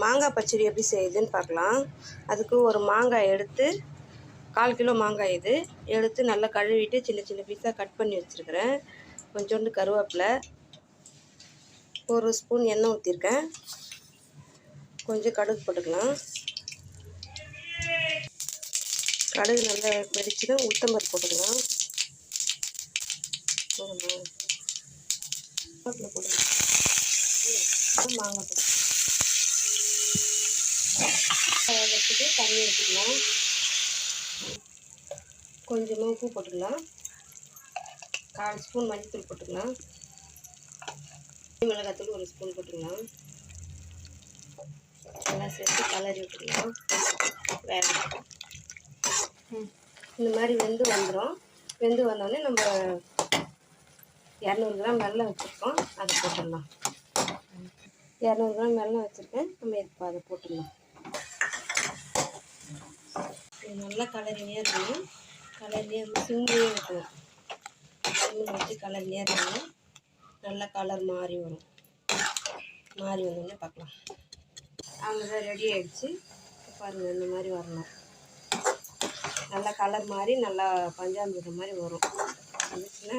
மாங்காய் பச்சடி எப்படி செய்யுதுன்னு பார்க்கலாம். அதுக்கு ஒரு மாங்காய் எடுத்து 1/4 கிலோ மாங்காய் இது எடுத்து நல்லா கழுவிட்டு சின்ன சின்ன பீஸாக கட் பண்ணி வச்சுருக்கிறேன். கொஞ்சோண்டு கருவேப்பிலை, 1 ஸ்பூன் எண்ணெய் ஊற்றிருக்கேன். கொஞ்சம் கடுகு போட்டுக்கலாம். கடுகு நல்லா வெடிச்சுன்னா உளுத்தம்பருப்பு போட்டுக்கலாம். போட்டுக்கலாம் மாங்காய் வச்சுட்டு தண்ணி ஊற்றிக்கலாம். கொஞ்சமாக உப்பு போட்டுக்கலாம். 1/4 ஸ்பூன் மஞ்சள்தூள் போட்டுக்கலாம். மிளகாத்தூள் 1 ஸ்பூன் போட்டுக்கலாம். எல்லாம் சேர்த்து கலரி விட்டுக்கலாம். வேக இந்த மாதிரி வெந்து வந்துடும். வெந்து வந்தோடனே நம்ம 200 கிராம் வெல்லம் வச்சுருக்கோம், அதை போட்டுடலாம். 200 கிராம் வெல்லம் வச்சுருக்கேன், நம்ம இப்போ அதை போட்டுடலாம். இது நல்லா கலரினே இருக்கணும். கலரினே இருந்து சிம்லேயே வைக்கணும். சிம்மில் வச்சு கலரினே இருக்கணும். நல்லா கலர் மாறி வரும். மாறி வந்தோடனே பார்க்கலாம். அவ்வளோதான், ரெடி ஆகிடுச்சு. பாருங்கள், இந்த மாதிரி வரணும். நல்லா கலர் மாதிரி நல்லா பஞ்சாமிர்தம் மாதிரி வரும். வந்துச்சுன்னா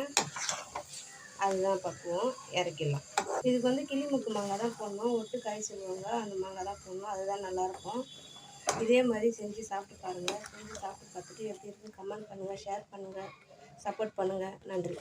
அதுதான் பக்குவம். இறக்கிடலாம். இதுக்கு வந்து கிளிமுக்கு மாங்காய் தான் போடணும். ஒட்டுக்காய் சொல்லுவாங்க, அந்த மாங்காய் தான் போடணும். அதுதான் நல்லாயிருக்கும். இதே மாதிரி செஞ்சு சாப்பிட்டு பாருங்கள். செஞ்சு சாப்பிட்டு பார்த்துட்டு எப்படி இருக்குன்னு கமெண்ட் பண்ணுங்கள், ஷேர் பண்ணுங்கள், சப்போர்ட் பண்ணுங்கள். நன்றி.